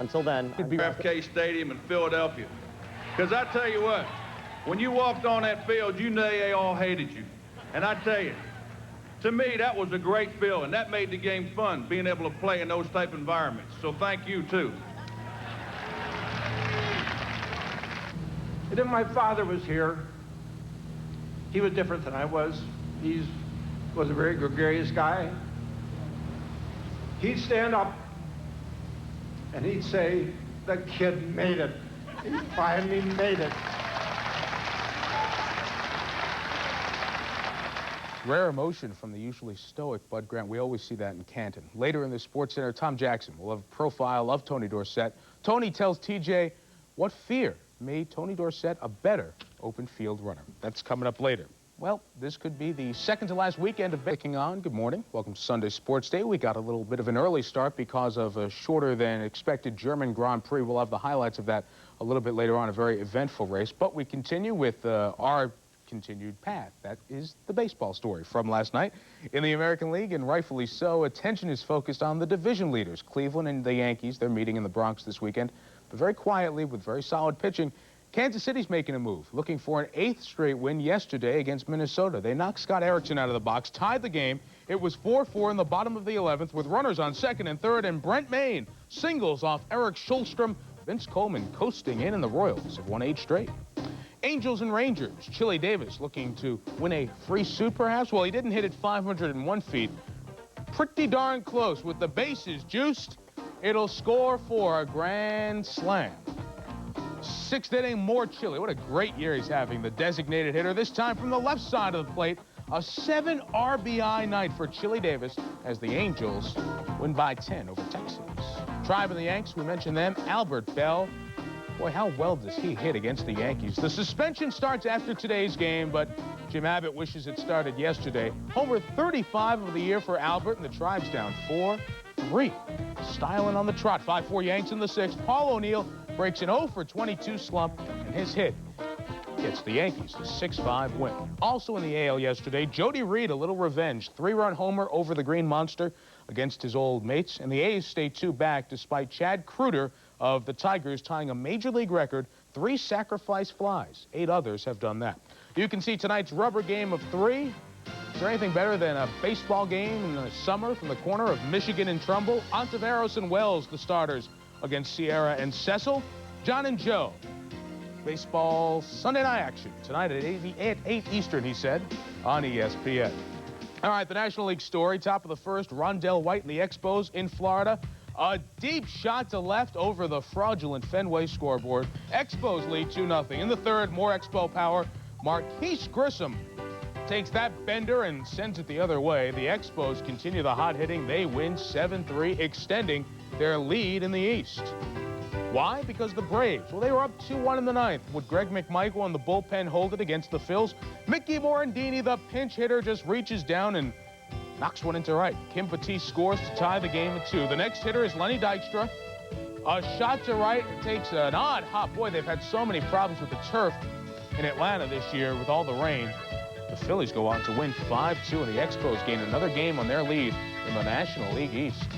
Until then, RFK Stadium in Philadelphia. Because I tell you what, when you walked on that field, you knew they all hated you. And I tell you, to me, that was a great feeling. That made the game fun, being able to play in those type of environments. So thank you, too. And if my father was here, he was different than I was. He was a very gregarious guy. He'd stand up and he'd say, "The kid made it. He finally made it." Rare emotion from the usually stoic Bud Grant. We always see that in Canton. Later in the Sports Center, Tom Jackson will have a profile of Tony Dorsett. Tony tells TJ what fear made Tony Dorsett a better open field runner. That's coming up later. Well, this could be the second to last weekend of kicking on. Good morning. Welcome to Sunday Sports Day. We got a little bit of an early start because of a shorter than expected German Grand Prix. We'll have the highlights of that a little bit later on, a very eventful race. But we continue with our continued path. That is the baseball story from last night. In the American League, and rightfully so, attention is focused on the division leaders, Cleveland and the Yankees. They're meeting in the Bronx this weekend. But very quietly, with very solid pitching, Kansas City's making a move, looking for an 8th straight win yesterday against Minnesota. They knocked Scott Erickson out of the box, tied the game. It was 4-4 in the bottom of the 11th with runners on second and third, and Brent Maine singles off Eric Schulstrom. Vince Coleman coasting in, and the Royals have won 8 straight. Angels and Rangers. Chili Davis looking to win a free suit, perhaps? Well, he didn't hit it 501 feet. Pretty darn close. With the bases juiced, it'll score for a grand slam. 6th inning, more Chili. What a great year he's having, the designated hitter, this time from the left side of the plate. A 7 RBI night for Chili Davis as the Angels win by 10 over Texas. Tribe of the Yanks, we mentioned them. Albert Bell. Boy, how well does he hit against the Yankees? The suspension starts after today's game, but Jim Abbott wishes it started yesterday. Homer 35 of the year for Albert, and the Tribe's down 4-3. Styling on the trot. 5-4 Yanks in the 6th. Paul O'Neill breaks an 0-for-22 slump, and his hit gets the Yankees a 6-5 win. Also in the AL yesterday, Jody Reed, a little revenge. 3-run homer over the Green Monster against his old mates, and the A's stay 2 back despite Chad Kruger of the Tigers tying a major league record, 3 sacrifice flies. 8 others have done that. You can see tonight's rubber game of 3. Is there anything better than a baseball game in the summer from the corner of Michigan and Trumbull? Ontiveros and Wells, the starters, against Sierra and Cecil. John and Joe. Baseball Sunday night action tonight at 8 Eastern, he said, on ESPN. All right, the National League story, top of the first, Rondell White and the Expos in Florida. A deep shot to left over the fraudulent Fenway scoreboard. Expos lead 2-0. In the 3rd, more Expo power. Marquise Grissom takes that bender and sends it the other way. The Expos continue the hot hitting. They win 7-3, extending their lead in the East. Why? Because the Braves, well, they were up 2-1 in the 9th. Would Greg McMichael and the bullpen hold it against the Phils? Mickey Morandini, the pinch hitter, just reaches down and knocks one into right. Kim Petit scores to tie the game at 2. The next hitter is Lenny Dykstra. A shot to right. It takes an odd hop. Boy, they've had so many problems with the turf in Atlanta this year with all the rain. The Phillies go on to win 5-2, and the Expos gain another game on their lead in the National League East.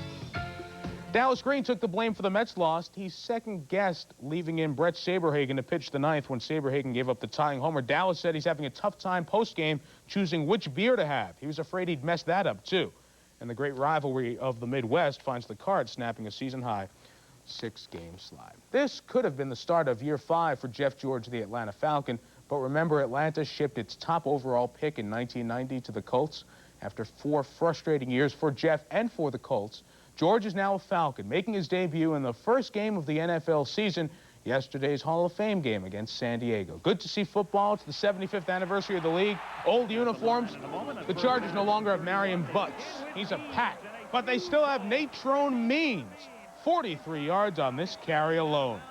Dallas Green took the blame for the Mets' loss. He second-guessed leaving in Brett Saberhagen to pitch the 9th when Saberhagen gave up the tying homer. Dallas said he's having a tough time post-game choosing which beer to have. He was afraid he'd mess that up, too. And the great rivalry of the Midwest finds the Cards snapping a season-high 6-game slide. This could have been the start of year 5 for Jeff George, the Atlanta Falcon. But remember, Atlanta shipped its top overall pick in 1990 to the Colts. After 4 frustrating years for Jeff and for the Colts, George is now a Falcon, making his debut in the first game of the NFL season, yesterday's Hall of Fame game against San Diego. Good to see football. It's the 75th anniversary of the league. Old uniforms. The Chargers no longer have Marion Butts. He's a pack. But they still have Natrone Means. 43 yards on this carry alone.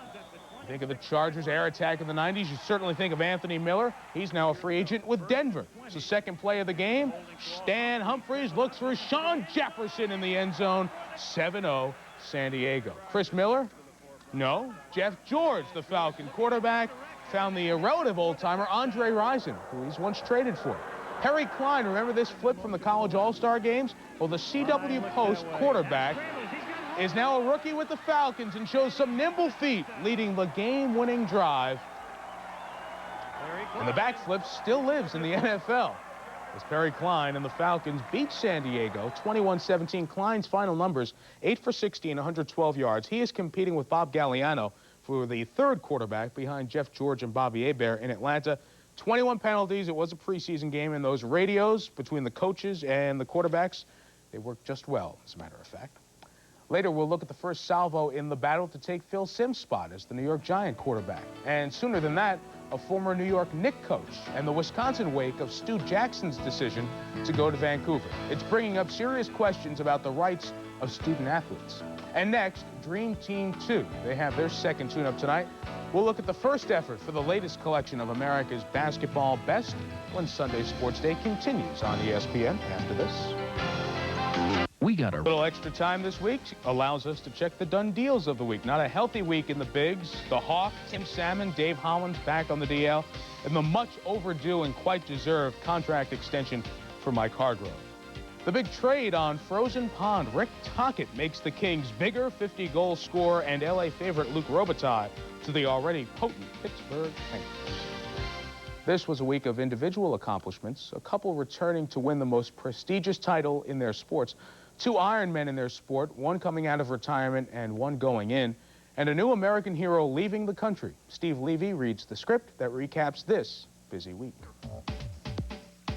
You think of the Chargers' air attack in the 90s, you certainly think of Anthony Miller. He's now a free agent with Denver. It's the second play of the game. Stan Humphries looks for Sean Jefferson in the end zone. 7-0 San Diego. Chris Miller? No. Jeff George, the Falcon quarterback, found the relative old-timer Andre Rison, who he's once traded for. Harry Klein, remember this flip from the college all-star games? Well, the CW Post quarterback is now a rookie with the Falcons and shows some nimble feet, leading the game-winning drive. And the backflip still lives in the NFL. As Perry Klein and the Falcons beat San Diego 21-17. Klein's final numbers, 8 for 60 and 112 yards. He is competing with Bob Galliano for the third quarterback behind Jeff George and Bobby Hebert in Atlanta. 21 penalties. It was a preseason game, and those radios between the coaches and the quarterbacks, they worked just well, as a matter of fact. Later, we'll look at the first salvo in the battle to take Phil Simms' spot as the New York Giant quarterback. And sooner than that, a former New York Knicks coach and the Wisconsin wake of Stu Jackson's decision to go to Vancouver. It's bringing up serious questions about the rights of student athletes. And next, Dream Team 2. They have their second tune-up tonight. We'll look at the first effort for the latest collection of America's basketball best when Sunday Sports Day continues on ESPN after this. We got a little extra time this week allows us to check the done deals of the week. Not a healthy week in the bigs. The Hawk, Tim Salmon, Dave Hollins back on the DL, and the much overdue and quite deserved contract extension for Mike Hargrove. The big trade on Frozen Pond. Rick Tocchet makes the Kings bigger 50-goal scorer and LA favorite Luc Robitaille to the already potent Pittsburgh Penguins. This was a week of individual accomplishments, a couple returning to win the most prestigious title in their sports. 2 Ironmen in their sport, one coming out of retirement and one going in, and a new American hero leaving the country. Steve Levy reads the script that recaps this busy week.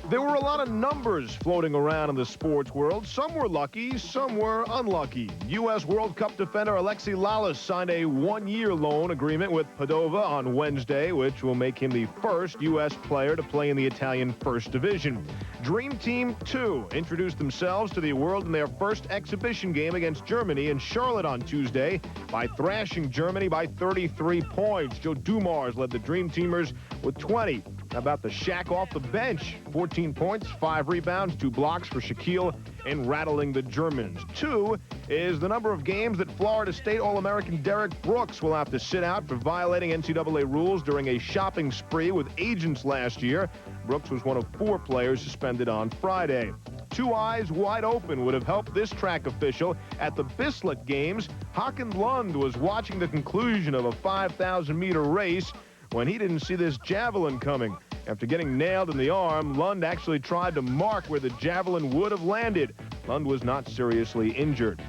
There were a lot of numbers floating around in the sports world. Some were lucky, some were unlucky. U.S. World Cup defender Alexei Lalas signed a 1-year loan agreement with Padova on Wednesday, which will make him the first U.S. player to play in the Italian First Division. Dream Team 2 introduced themselves to the world in their first exhibition game against Germany in Charlotte on Tuesday by thrashing Germany by 33 points. Joe Dumars led the Dream Teamers with 20. How about the Shaq off the bench? 14 points, 5 rebounds, 2 blocks for Shaquille in rattling the Germans. 2 is the number of games that Florida State All-American Derek Brooks will have to sit out for violating NCAA rules during a shopping spree with agents last year. Brooks was one of 4 players suspended on Friday. 2 eyes wide open would have helped this track official at the Bislett Games. Håkan Lund was watching the conclusion of a 5,000-meter race when he didn't see this javelin coming. After getting nailed in the arm, Lund actually tried to mark where the javelin would have landed. Lund was not seriously injured.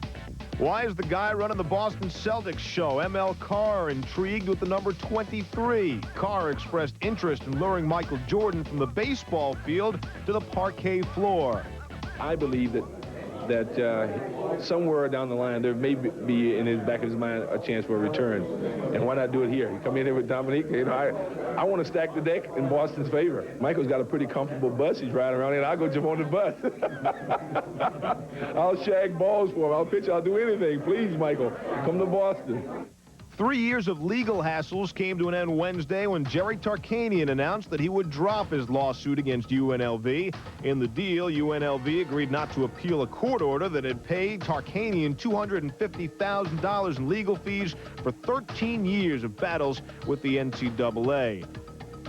Why is the guy running the Boston Celtics show, ML Carr, intrigued with the number 23? Carr expressed interest in luring Michael Jordan from the baseball field to the parquet floor. I believe that somewhere down the line there may be in his back of his mind a chance for a return, and why not do it here? You come in here with Dominique. You know, I want to stack the deck in Boston's favor. Michael's got a pretty comfortable bus he's riding around in. I'll go jump on the bus. I'll shag balls for him. I'll pitch. I'll do anything. Please, Michael, come to Boston. 3 years of legal hassles came to an end Wednesday when Jerry Tarkanian announced that he would drop his lawsuit against UNLV. In the deal, UNLV agreed not to appeal a court order that had paid Tarkanian $250,000 in legal fees for 13 years of battles with the NCAA.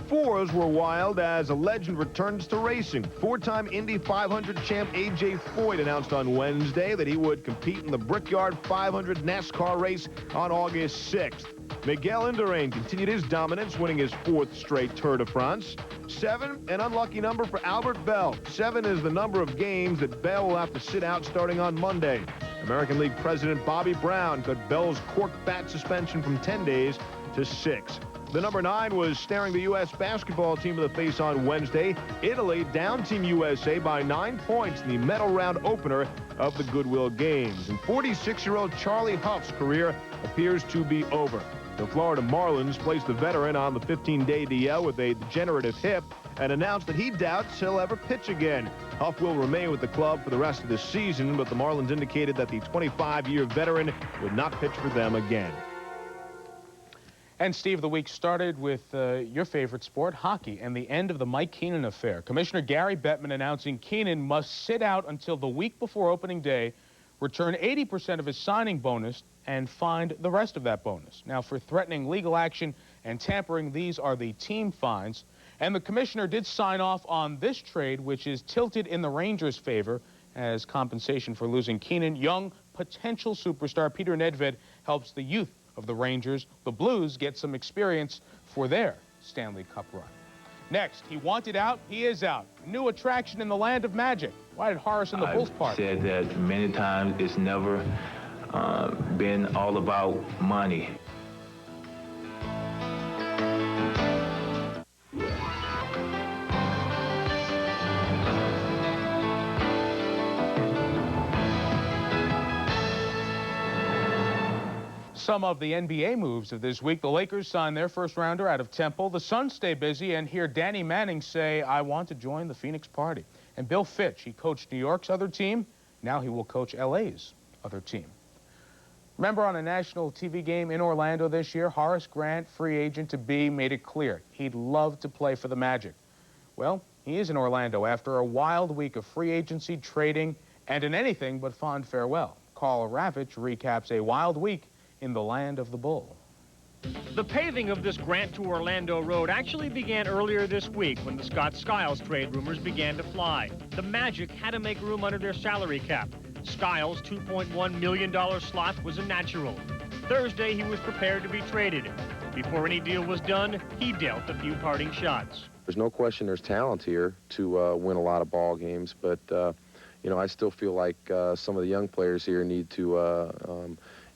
4s were wild as a legend returns to racing. 4-time Indy 500 champ A.J. Foyt announced on Wednesday that he would compete in the Brickyard 500 NASCAR race on August 6th. Miguel Indurain continued his dominance, winning his 4th straight Tour de France. 7, an unlucky number for Albert Bell. 7 is the number of games that Bell will have to sit out starting on Monday. American League President Bobby Brown cut Bell's cork bat suspension from 10 days to 6. The number 9 was staring the U.S. basketball team in the face on Wednesday. Italy downed Team USA by 9 points in the medal round opener of the Goodwill Games. And 46-year-old Charlie Huff's career appears to be over. The Florida Marlins placed the veteran on the 15-day DL with a degenerative hip and announced that he doubts he'll ever pitch again. Huff will remain with the club for the rest of the season, but the Marlins indicated that the 25-year veteran would not pitch for them again. And, Steve, the week started with your favorite sport, hockey, and the end of the Mike Keenan affair. Commissioner Gary Bettman announcing Keenan must sit out until the week before opening day, return 80% of his signing bonus, and find the rest of that bonus. Now, for threatening legal action and tampering, these are the team fines. And the commissioner did sign off on this trade, which is tilted in the Rangers' favor as compensation for losing Keenan. Young, potential superstar Peter Nedved helps the youth of the Rangers, the Blues, get some experience for their Stanley Cup run. Next, he wanted out, he is out. New attraction in the land of magic. Why did Horace and the Bulls part? I've said that many times. It's never been all about money. Some of the NBA moves of this week. The Lakers signed their first rounder out of Temple. The Suns stay busy, and hear Danny Manning say, I want to join the Phoenix party. And Bill Fitch, he coached New York's other team. Now he will coach LA's other team. Remember, on a national TV game in Orlando this year, Horace Grant, free agent to be, made it clear he'd love to play for the Magic. Well, he is in Orlando after a wild week of free agency, trading, and an anything but fond farewell. Carl Ravitch recaps a wild week in the land of the bull. The paving of this Grant to Orlando road actually began earlier this week when the Scott Skiles trade rumors began to fly. The Magic had to make room under their salary cap. Skiles' $2.1 million slot was a natural. Thursday, he was prepared to be traded. Before any deal was done, he dealt a few parting shots. There's no question there's talent here to win a lot of ball games, but, you know, I still feel like some of the young players here need to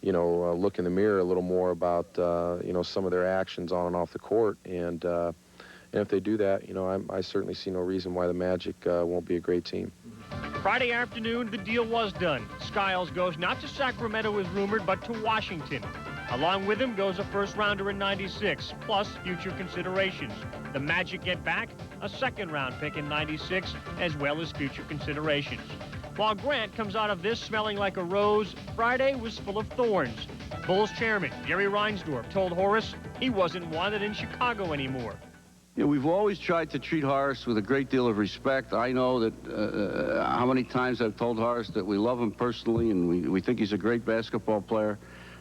look in the mirror a little more about, some of their actions on and off the court. And if they do that, I certainly see no reason why the Magic won't be a great team. Friday afternoon, the deal was done. Skiles goes not to Sacramento as rumored, but to Washington. Along with him goes a first-rounder in '96, plus future considerations. The Magic get back a second-round pick in '96, as well as future considerations. While Grant comes out of this smelling like a rose, Friday was full of thorns. Bulls chairman Gary Reinsdorf told Horace he wasn't wanted in Chicago anymore. You know, we've always tried to treat Horace with a great deal of respect. I know that how many times I've told Horace that we love him personally and we think he's a great basketball player.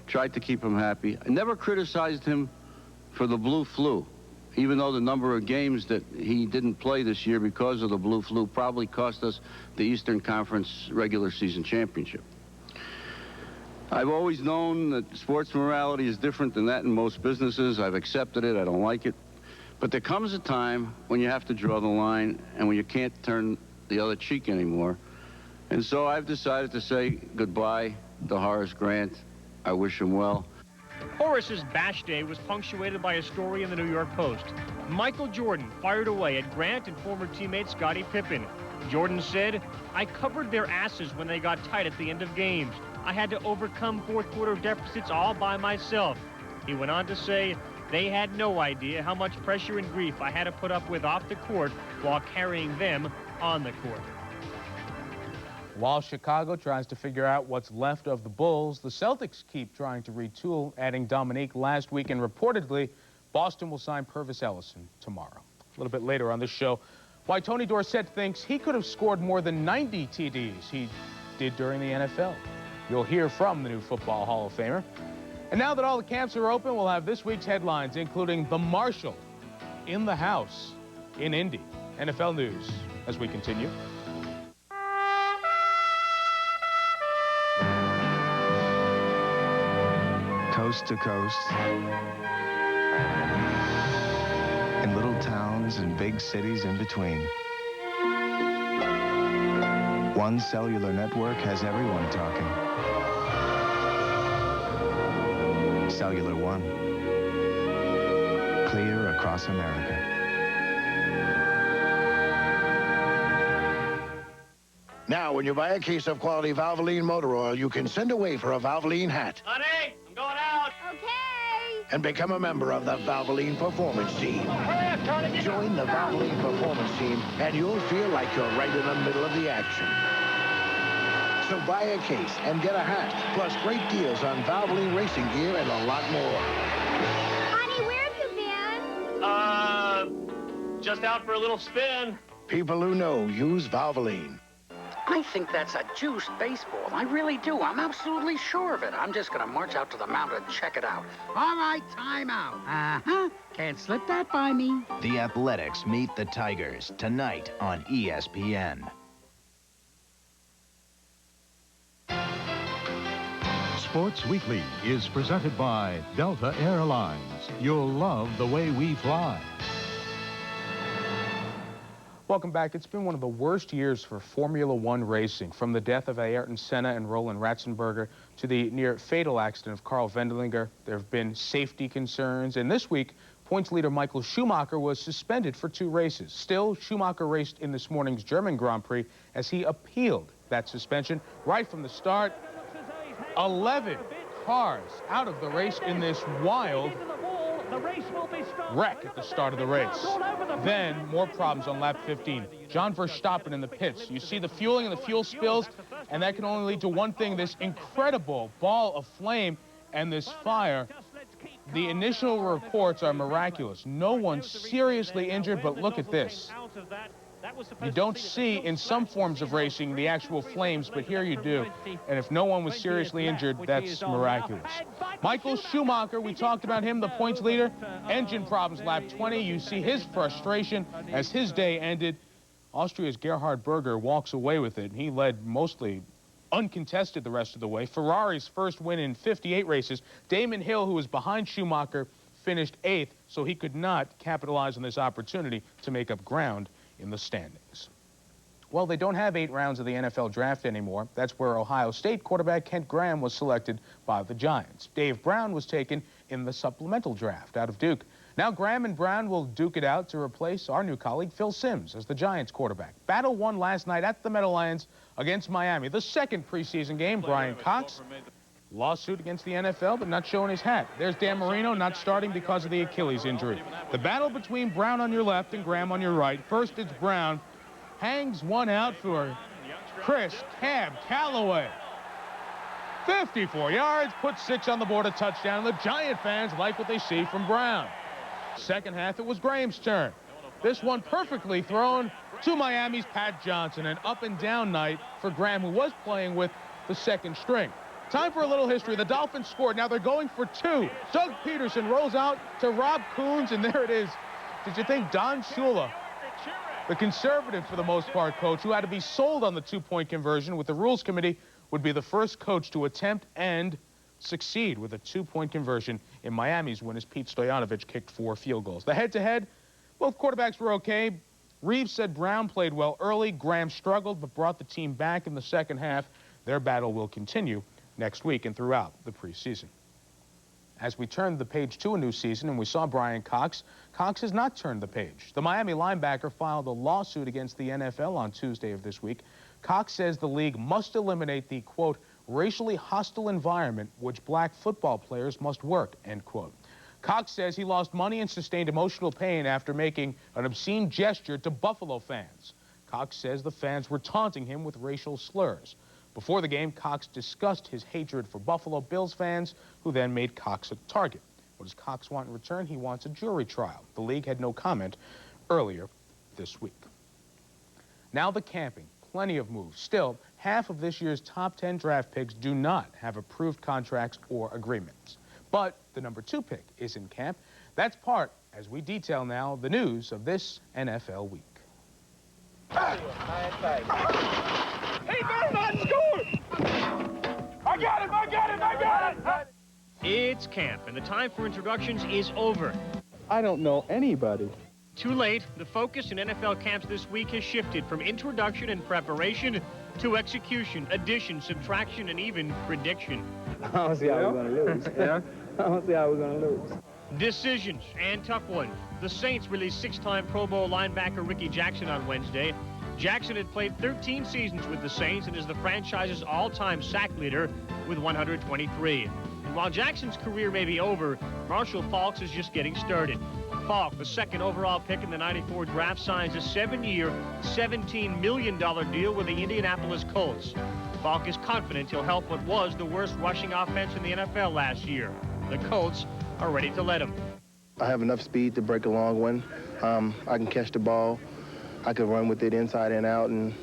Tried to keep him happy. I never criticized him for the blue flu, even though the number of games that he didn't play this year because of the blue flu probably cost us the Eastern Conference regular season championship. I've always known that sports morality is different than that in most businesses. I've accepted it. I don't like it. But there comes a time when you have to draw the line and when you can't turn the other cheek anymore. And so I've decided to say goodbye to Horace Grant. I wish him well. Horace's bash day was punctuated by a story in the New York Post. Michael Jordan fired away at Grant and former teammate Scottie Pippen. Jordan said, I covered their asses when they got tight at the end of games. I had to overcome fourth-quarter deficits all by myself. He went on to say, they had no idea how much pressure and grief I had to put up with off the court while carrying them on the court. While Chicago tries to figure out what's left of the Bulls, the Celtics keep trying to retool, adding Dominique last week, and reportedly, Boston will sign Purvis Ellison tomorrow. A little bit later on this show, why Tony Dorsett thinks he could have scored more than 90 TDs he did during the NFL. You'll hear from the new Football Hall of Famer. And now that all the camps are open, we'll have this week's headlines, including the Marshal in the house in Indy. NFL news as we continue. Coast to coast, in little towns and big cities in between. One cellular network has everyone talking. Cellular One. Clear across America. Now, when you buy a case of quality Valvoline motor oil, you can send away for a Valvoline hat. Honey, I'm going out. Okay. And become a member of the Valvoline Performance Team. Join the Valvoline Performance Team, and you'll feel like you're right in the middle of the action. So buy a case and get a hat, plus great deals on Valvoline racing gear and a lot more. Honey, where have you been? Just out for a little spin. People who know use Valvoline. I think that's a juiced baseball. I really do. I'm absolutely sure of it. I'm just going to march out to the mound and check it out. All right, time out. Uh-huh. Can't slip that by me. The Athletics meet the Tigers tonight on ESPN. Sports Weekly is presented by Delta Airlines. You'll love the way we fly. Welcome back. It's been one of the worst years for Formula One racing, from the death of Ayrton Senna and Roland Ratzenberger to the near-fatal accident of Karl Wendlinger. There have been safety concerns, and this week, points leader Michael Schumacher was suspended for 2 races. Still, Schumacher raced in this morning's German Grand Prix as he appealed that suspension right from the start. 11 cars out of the race in this wild wreck at the start of the race. Then, more problems on lap 15. John Verstappen in the pits. You see the fueling and the fuel spills, and that can only lead to one thing, this incredible ball of flame and this fire. The initial reports are miraculous. No one seriously injured, but look at this. You don't see in some forms of racing the actual flames, but here you do. And if no one was seriously injured, that's miraculous. Michael Schumacher, we talked about him, the points leader. Engine problems lap 20. You see his frustration as his day ended. Austria's Gerhard Berger walks away with it. He led mostly uncontested the rest of the way. Ferrari's first win in 58 races. Damon Hill, who was behind Schumacher, finished 8th, so he could not capitalize on this opportunity to make up ground in the standings. Well, they don't have 8 rounds of the NFL draft anymore. That's where Ohio State quarterback Kent Graham was selected by the Giants. Dave Brown was taken in the supplemental draft out of Duke. Now Graham and Brown will duke it out to replace our new colleague Phil Simms as the Giants quarterback. Battle won last night at the Meadowlands against Miami. The second preseason game, Brian Cox. Lawsuit against the NFL, but not showing his hat. There's Dan Marino, not starting because of the Achilles injury. The battle between Brown on your left and Graham on your right. First, it's Brown. Hangs one out for Chris Cab Calloway. 54 yards, puts 6 on the board, a touchdown. The Giant fans like what they see from Brown. Second half, it was Graham's turn. This one perfectly thrown to Miami's Pat Johnson. An up-and-down night for Graham, who was playing with the second string. Time for a little history. The Dolphins scored. Now they're going for 2. Doug Peterson rolls out to Rob Coons, and there it is. Did you think Don Shula, the conservative for the most part coach, who had to be sold on the 2-point conversion with the Rules Committee, would be the first coach to attempt and succeed with a 2-point conversion in Miami's win as Pete Stoyanovich kicked 4 field goals. The head-to-head, both quarterbacks were okay. Reeves said Brown played well early. Graham struggled but brought the team back in the second half. Their battle will continue next week and throughout the preseason. As we turned the page to a new season and we saw Brian Cox, Cox has not turned the page. The Miami linebacker filed a lawsuit against the NFL on Tuesday of this week. Cox says the league must eliminate the, quote, racially hostile environment which black football players must work, end quote. Cox says he lost money and sustained emotional pain after making an obscene gesture to Buffalo fans. Cox says the fans were taunting him with racial slurs. Before the game, Cox discussed his hatred for Buffalo Bills fans, who then made Cox a target. What does Cox want in return? He wants a jury trial. The league had no comment earlier this week. Now the camping. Plenty of moves. Still, half of this year's top 10 draft picks do not have approved contracts or agreements. But the number 2 pick is in camp. That's part, as we detail now, the news of this NFL week. He better not score! I got him! I got him! I got him! It's camp, and the time for introductions is over. I don't know anybody. Too late. The focus in NFL camps this week has shifted from introduction and preparation to execution, addition, subtraction, and even prediction. I don't see how we're going to lose. Yeah? I don't see how we're going to lose. Decisions, and tough one. The Saints released 6-time Pro Bowl linebacker Ricky Jackson on Wednesday. Jackson had played 13 seasons with the Saints and is the franchise's all-time sack leader with 123. And while Jackson's career may be over, Marshall Faulk is just getting started. Faulk, the second overall pick in the '94 draft, signs a 7-year, $17 million deal with the Indianapolis Colts. Faulk is confident he'll help what was the worst rushing offense in the NFL last year. The Colts are ready to let him. I have enough speed to break a long one. I can catch the ball. I could run with it inside and out, and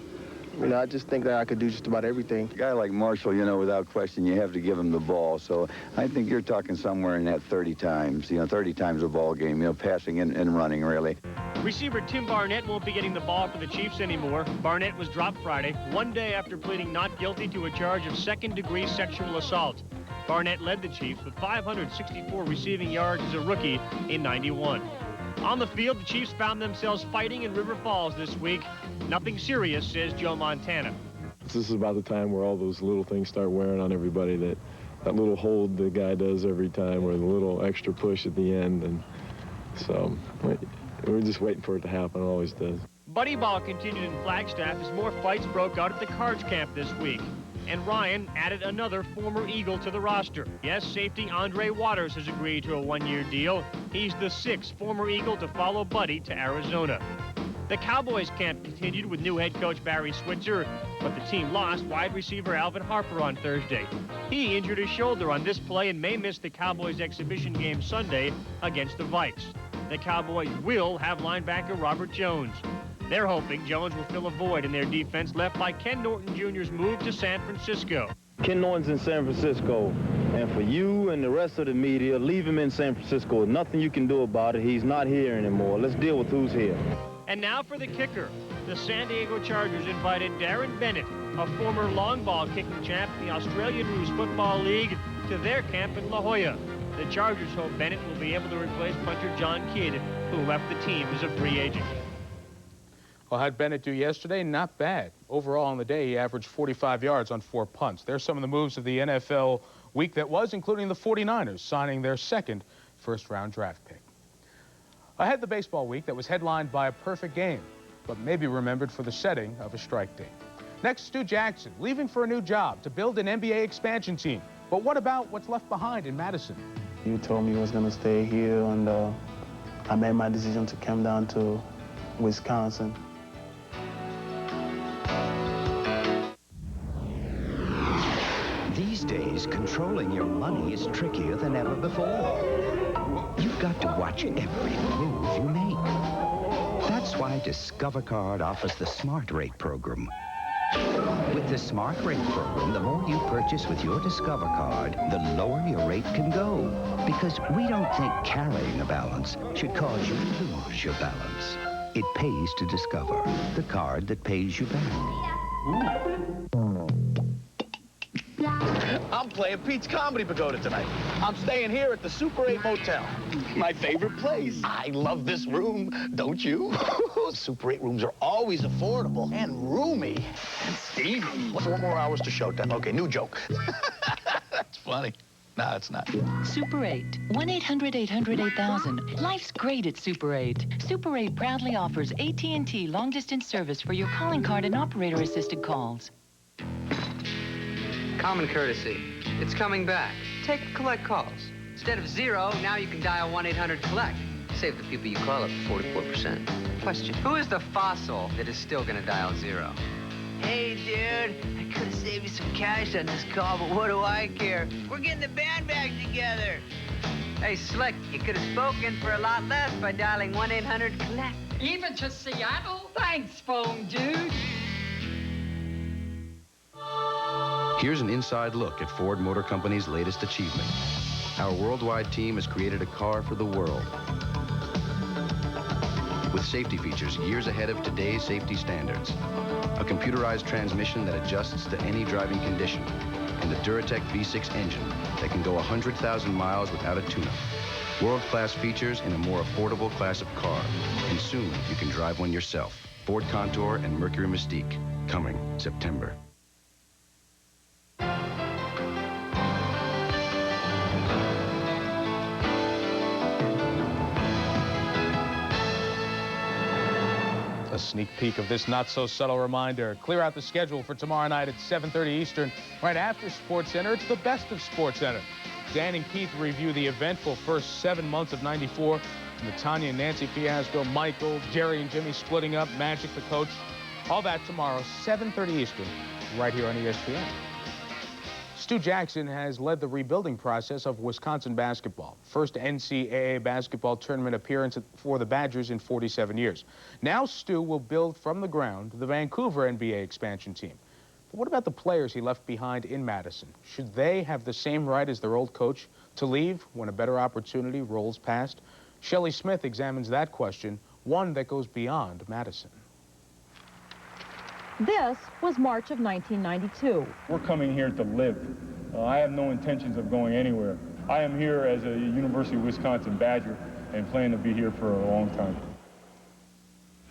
I just think that I could do just about everything. A guy like Marshall, without question, you have to give him the ball. So I think you're talking somewhere in that 30 times, 30 times a ball game, passing and running, really. Receiver Tim Barnett won't be getting the ball for the Chiefs anymore. Barnett was dropped Friday, one day after pleading not guilty to a charge of second-degree sexual assault. Barnett led the Chiefs with 564 receiving yards as a rookie in '91. On the field, the Chiefs found themselves fighting in River Falls this week. Nothing serious, says Joe Montana. This is about the time where all those little things start wearing on everybody, that little hold the guy does every time, or the little extra push at the end. And so we're just waiting for it to happen. It always does. Buddy ball continued in Flagstaff as more fights broke out at the Cards camp this week. And Ryan added another former Eagle to the roster. Yes, safety Andre Waters has agreed to a one-year deal. He's the 6th former Eagle to follow Buddy to Arizona. The Cowboys camp continued with new head coach Barry Switzer, but the team lost wide receiver Alvin Harper on Thursday. He injured his shoulder on this play and may miss the Cowboys exhibition game Sunday against the Vikes. The Cowboys will have linebacker Robert Jones. They're hoping Jones will fill a void in their defense left by Ken Norton Jr.'s move to San Francisco. Ken Norton's in San Francisco, and for you and the rest of the media, leave him in San Francisco. Nothing you can do about it. He's not here anymore. Let's deal with who's here. And now for the kicker. The San Diego Chargers invited Darren Bennett, a former long ball kicking champ in the Australian Rules Football League, to their camp in La Jolla. The Chargers hope Bennett will be able to replace punter John Kidd, who left the team as a free agent. Well, how'd Bennett do yesterday? Not bad. Overall on the day, he averaged 45 yards on 4 punts. There's some of the moves of the NFL week that was, including the 49ers signing their 2nd first-round draft pick. Ahead, the baseball week that was headlined by a perfect game, but maybe remembered for the setting of a strike date. Next, Stu Jackson, leaving for a new job to build an NBA expansion team. But what about what's left behind in Madison? You told me you was going to stay here, and I made my decision to come down to Wisconsin. These days, controlling your money is trickier than ever before. You've got to watch every move you make. That's why Discover Card offers the Smart Rate program. With the Smart Rate program, the more you purchase with your Discover Card, the lower your rate can go. Because we don't think carrying a balance should cause you to lose your balance. It pays to Discover, the card that pays you back. I'm playing Pete's Comedy Pagoda tonight. I'm staying here at the Super 8 Motel. My favorite place. I love this room, don't you? Super 8 rooms are always affordable and roomy and steamy. 4 more hours to showtime. Okay, new joke. That's funny. No, it's not. Super 8. 1-800-800-8000. Life's great at Super 8. Super 8 proudly offers AT&T long-distance service for your calling card and operator-assisted calls. Common courtesy. It's coming back. Take collect calls. Instead of 0, now you can dial 1-800-COLLECT. Save the people you call up 44%. Question. Who is the fossil that is still going to dial 0? Hey, dude, I could have saved you some cash on this call, but what do I care? We're getting the band back together. Hey, Slick, you could have spoken for a lot less by dialing 1-800-COLLECT. Even to Seattle? Thanks, phone dude. Here's an inside look at Ford Motor Company's latest achievement. Our worldwide team has created a car for the world. With safety features years ahead of today's safety standards. A computerized transmission that adjusts to any driving condition. And a Duratec V6 engine that can go 100,000 miles without a tune-up. World-class features in a more affordable class of car. And soon you can drive one yourself. Ford Contour and Mercury Mystique. Coming September. A sneak peek of this not-so-subtle reminder. Clear out the schedule for tomorrow night at 7:30 Eastern. Right after SportsCenter, it's the best of SportsCenter. Dan and Keith review the eventful first 7 months of '94. The Tanya and Nancy fiasco, Michael, Jerry and Jimmy splitting up, Magic the coach. All that tomorrow, 7:30 Eastern, right here on ESPN. Stu Jackson has led the rebuilding process of Wisconsin basketball. First NCAA basketball tournament appearance for the Badgers in 47 years. Now Stu will build from the ground the Vancouver NBA expansion team. But what about the players he left behind in Madison? Should they have the same right as their old coach to leave when a better opportunity rolls past? Shelley Smith examines that question, one that goes beyond Madison. This was March of 1992. We're coming here to live. I have no intentions of going anywhere. I am here as a University of Wisconsin Badger and plan to be here for a long time.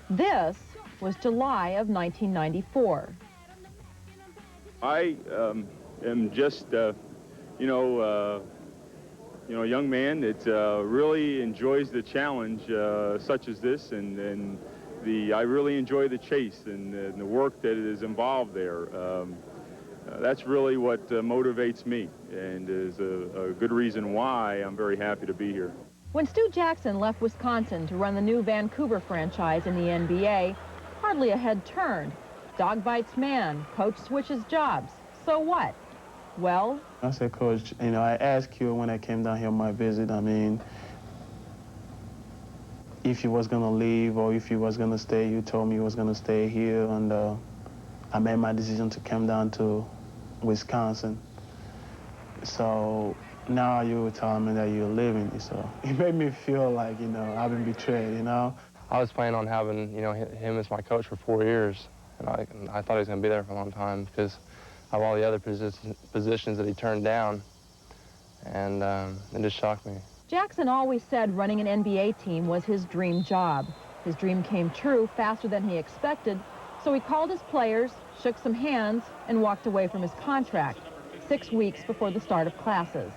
This was July of 1994. I am just, a young man that really enjoys the challenge such as this, and I really enjoy the chase and the work that is involved there. That's really what motivates me, and is a good reason why I'm very happy to be here. When Stu Jackson left Wisconsin to run the new Vancouver franchise in the NBA, hardly a head turned. Dog bites man, coach switches jobs. So what? Well, I said, Coach, I asked you when I came down here on my visit, if you was going to leave or if you was going to stay. You told me you was going to stay here, and I made my decision to come down to Wisconsin. So now you telling me that you're leaving, so it made me feel like, I've been betrayed, I was planning on having, him as my coach for 4 years, and I thought he was going to be there for a long time because of all the other positions that he turned down, and it just shocked me. Jackson always said running an NBA team was his dream job. His dream came true faster than he expected, so he called his players, shook some hands, and walked away from his contract 6 weeks before the start of classes.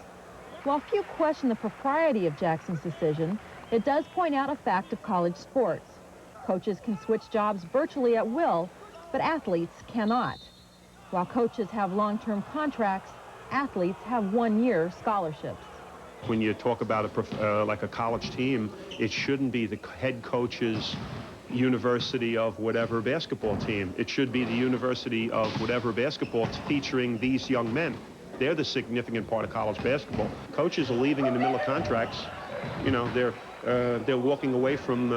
While few question the propriety of Jackson's decision, it does point out a fact of college sports. Coaches can switch jobs virtually at will, but athletes cannot. While coaches have long-term contracts, athletes have one-year scholarships. When you talk about like a college team, it shouldn't be the head coach's university of whatever basketball team. It should be the university of whatever basketball featuring these young men. They're the significant part of college basketball. Coaches are leaving in the middle of contracts. They're walking away from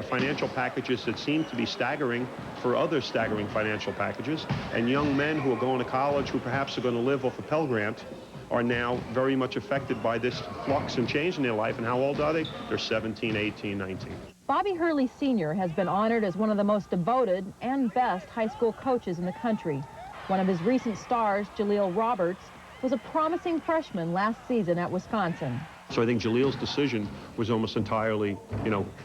financial packages that seem to be staggering for other staggering financial packages. And young men who are going to college, who perhaps are going to live off a Pell Grant, are now very much affected by this flux and change in their life. And how old are they? They're 17, 18, 19. Bobby Hurley Sr. has been honored as one of the most devoted and best high school coaches in the country. One of his recent stars, Jaleel Roberts, was a promising freshman last season at Wisconsin. So I think Jaleel's decision was almost entirely,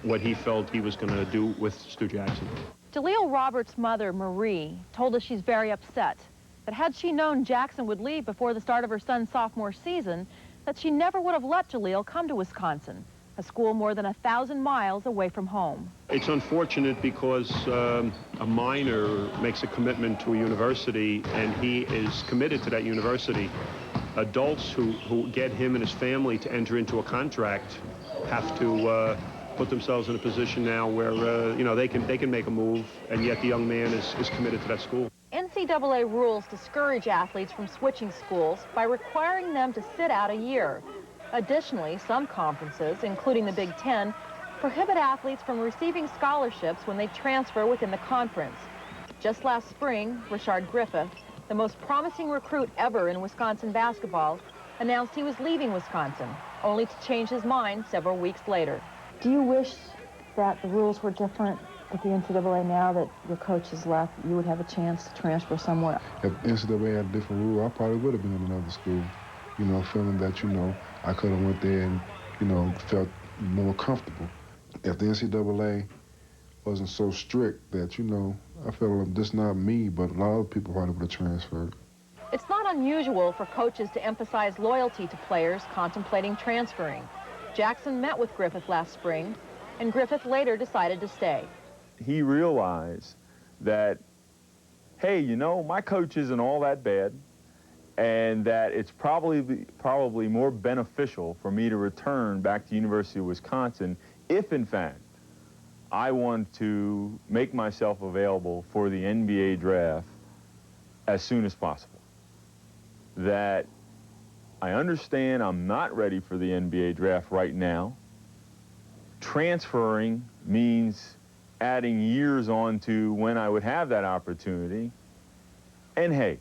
what he felt he was going to do with Stu Jackson. Jaleel Roberts' mother, Marie, told us she's very upset. But had she known Jackson would leave before the start of her son's sophomore season, that she never would have let Jaleel come to Wisconsin, a school more than 1,000 miles away from home. It's unfortunate because a minor makes a commitment to a university and he is committed to that university. Adults who get him and his family to enter into a contract have to put themselves in a position now where they can make a move, and yet the young man is committed to that school. NCAA rules discourage athletes from switching schools by requiring them to sit out a year. Additionally, some conferences, including the Big Ten, prohibit athletes from receiving scholarships when they transfer within the conference. Just last spring, Rashard Griffith, the most promising recruit ever in Wisconsin basketball, announced he was leaving Wisconsin, only to change his mind several weeks later. Do you wish that the rules were different at the NCAA now that your coach has left? You would have a chance to transfer somewhere? If NCAA had a different rule, I probably would have been in another school, feeling that, I could have went there and, felt more comfortable. If the NCAA wasn't so strict that, I felt like this not me, but a lot of people probably would have transferred. It's not unusual for coaches to emphasize loyalty to players contemplating transferring. Jackson met with Griffith last spring, and Griffith later decided to stay. He realized that, hey, my coach isn't all that bad, and that it's probably more beneficial for me to return back to University of Wisconsin if, in fact, I want to make myself available for the NBA draft as soon as possible. That I understand I'm not ready for the NBA draft right now. Transferring means adding years on to when I would have that opportunity. And hey,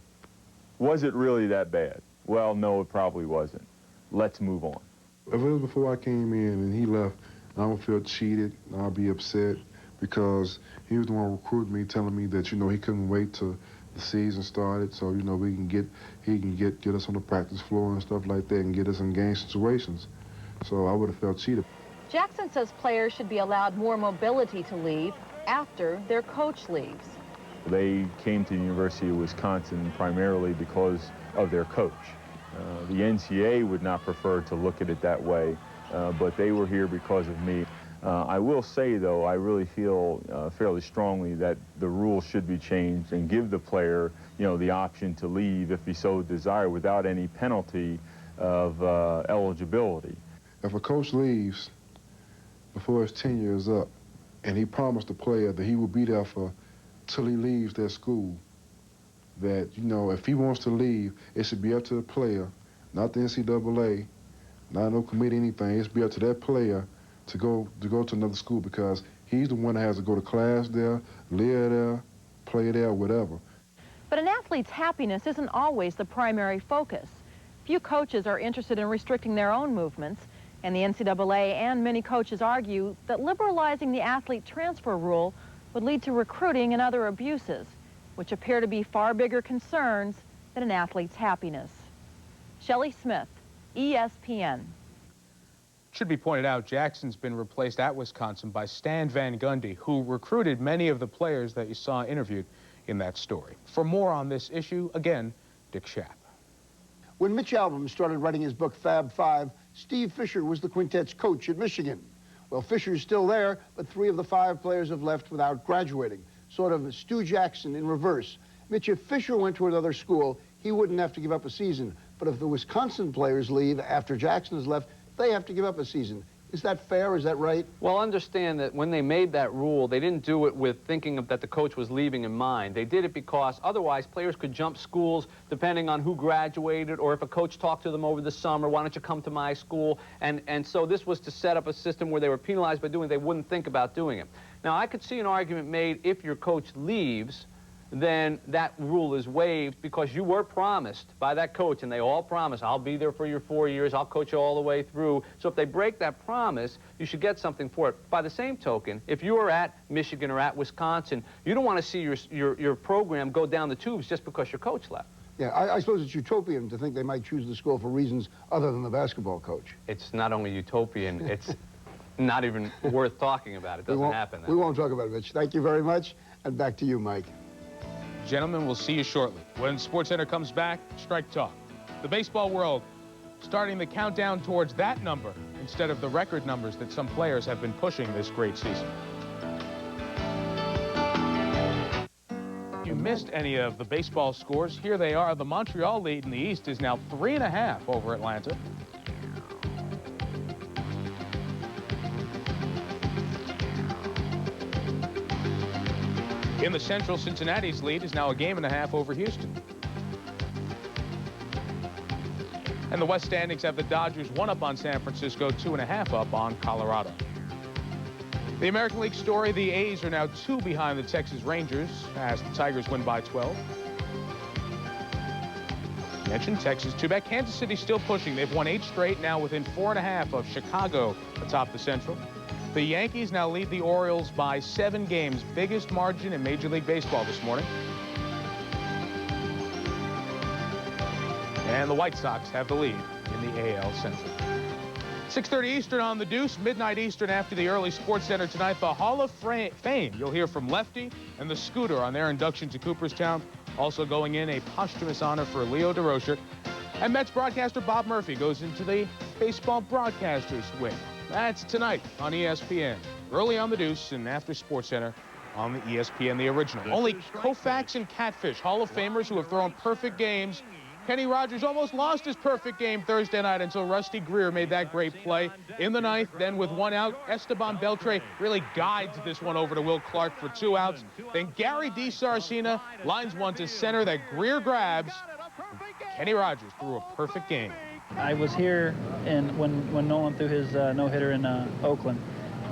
was it really that bad? Well, no, it probably wasn't. Let's move on. If it was before I came in and he left, I would feel cheated. I'd be upset because he was the one recruiting me, telling me that, he couldn't wait to the season started, so he can get us on the practice floor and stuff like that, and get us in game situations. So I would have felt cheated. Jackson says players should be allowed more mobility to leave after their coach leaves. They came to the University of Wisconsin primarily because of their coach. The NCAA would not prefer to look at it that way, but they were here because of me. I will say, though, I really feel fairly strongly that the rules should be changed and give the player, the option to leave if he so desire without any penalty of eligibility. If a coach leaves before his tenure is up, and he promised the player that he will be there till he leaves that school, that, if he wants to leave, it should be up to the player, not the NCAA, not no committee, anything. It should be up to that player to go to another school, because he's the one that has to go to class there, live there, play there, whatever. But an athlete's happiness isn't always the primary focus. Few coaches are interested in restricting their own movements, and the NCAA and many coaches argue that liberalizing the athlete transfer rule would lead to recruiting and other abuses, which appear to be far bigger concerns than an athlete's happiness. Shelley Smith, ESPN. Should be pointed out, Jackson's been replaced at Wisconsin by Stan Van Gundy, who recruited many of the players that you saw interviewed in that story. For more on this issue, again, Dick Schaap. When Mitch Albom started writing his book Fab Five, Steve Fisher was the quintet's coach at Michigan. Well, Fisher's still there, but 3 of the 5 players have left without graduating. Sort of Stu Jackson in reverse. Mitch, if Fisher went to another school, he wouldn't have to give up a season. But if the Wisconsin players leave after Jackson has left, they have to give up a season. Is that fair? Is that right? Well, understand that when they made that rule, they didn't do it with thinking that the coach was leaving in mind. They did it because otherwise players could jump schools depending on who graduated, or if a coach talked to them over the summer, why don't you come to my school? And so this was to set up a system where they were penalized by doing it. They wouldn't think about doing it. Now, I could see an argument made if your coach leaves, then that rule is waived because you were promised by that coach, and they all promise, I'll be there for your 4 years, I'll coach you all the way through. So if they break that promise, you should get something for it. By the same token, if you are at Michigan or at Wisconsin, you don't want to see your program go down the tubes just because your coach left. Yeah, I suppose it's utopian to think they might choose the school for reasons other than the basketball coach. It's not only utopian, it's not even worth talking about. It doesn't happen. We won't talk about it, Mitch. Thank you very much, and back to you, Mike. Gentlemen, we'll see you shortly. When SportsCenter comes back, Strike Talk. The baseball world starting the countdown towards that number instead of the record numbers that some players have been pushing this great season. If you missed any of the baseball scores, here they are. The Montreal lead in the East is now 3.5 over Atlanta. In the Central, Cincinnati's lead is now 1.5 games over Houston. And the West standings have the Dodgers 1 up on San Francisco, 2.5 up on Colorado. The American League story, the A's are now 2 behind the Texas Rangers as the Tigers win by 12. Mentioned Texas 2 back. Kansas City still pushing. They've won 8 straight, now within 4.5 of Chicago atop the Central. The Yankees now lead the Orioles by 7 games, biggest margin in Major League Baseball this morning. And the White Sox have the lead in the AL Central. 6:30 Eastern on the Deuce, midnight Eastern after the early Sports Center tonight. The Hall of Fame. You'll hear from Lefty and the Scooter on their induction to Cooperstown. Also going in, a posthumous honor for Leo DeRocher. And Mets broadcaster Bob Murphy goes into the baseball broadcasters wing. That's tonight on ESPN. Early on the Deuce and after SportsCenter on the ESPN, the original. Only Koufax and Catfish, Hall of Famers who have thrown perfect games. Kenny Rogers almost lost his perfect game Thursday night until Rusty Greer made that great play in the 9th. Then with 1 out, Esteban Beltre really guides this one over to Will Clark for 2 outs. Then Gary DiSarcina lines one to center that Greer grabs. Kenny Rogers threw a perfect game. I was here when Nolan threw his no-hitter in Oakland,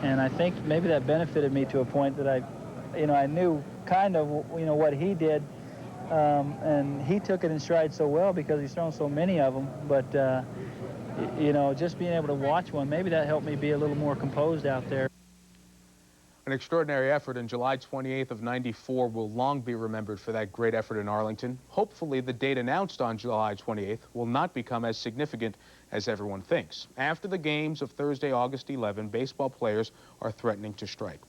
and I think maybe that benefited me to a point that I knew kind of what he did, and he took it in stride so well because he's thrown so many of them. But just being able to watch one, maybe that helped me be a little more composed out there. An extraordinary effort in July 28th of '94 will long be remembered for that great effort in Arlington. Hopefully, the date announced on July 28th will not become as significant as everyone thinks. After the games of Thursday, August 11, baseball players are threatening to strike.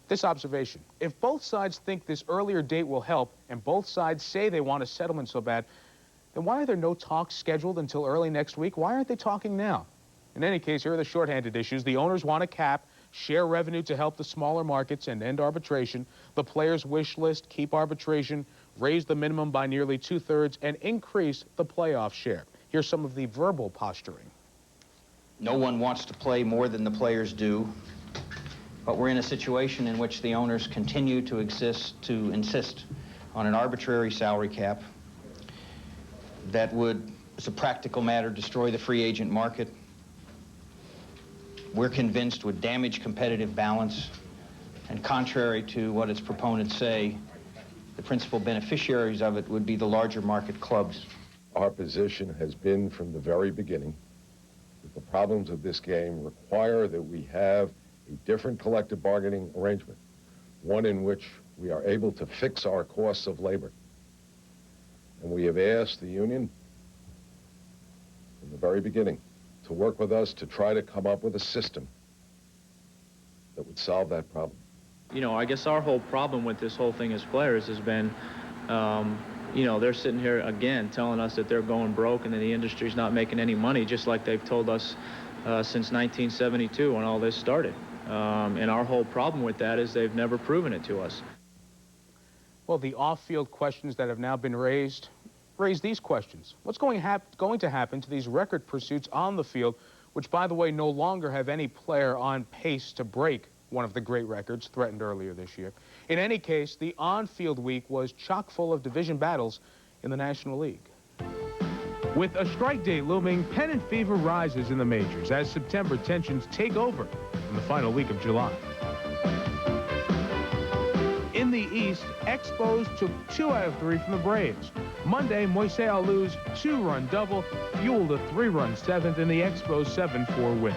This observation: if both sides think this earlier date will help, and both sides say they want a settlement so bad, then why are there no talks scheduled until early next week? Why aren't they talking now? In any case, here are the shorthanded issues. The owners want a cap, share revenue to help the smaller markets, and end arbitration. The players' wish list: keep arbitration, raise the minimum by nearly 2/3, and increase the playoff share. Here's some of the verbal posturing. No one wants to play more than the players do, but we're in a situation in which the owners continue to insist on an arbitrary salary cap that would, as a practical matter, destroy the free agent market. We're convinced would damage competitive balance, and contrary to what its proponents say, the principal beneficiaries of it would be the larger market clubs. Our position has been from the very beginning that the problems of this game require that we have a different collective bargaining arrangement, one in which we are able to fix our costs of labor. And we have asked the union from the very beginning to work with us to try to come up with a system that would solve that problem. You know, I guess our whole problem with this whole thing as players has been, you know, they're sitting here again telling us that they're going broke and that the industry's not making any money, just like they've told us since 1972 when all this started. And our whole problem with that is they've never proven it to us. Well, the off-field questions that have now been raise these questions. What's going to happen to these record pursuits on the field, which, by the way, no longer have any player on pace to break one of the great records threatened earlier this year? In any case, the on-field week was chock full of division battles in the National League. With a strike date looming, pennant fever rises in the majors as September tensions take over in the final week of July. In the East, Expos took 2 out of 3 from the Braves. Monday, Moisés Alou's 2-run double fueled a 3-run 7th in the Expos' 7-4 win.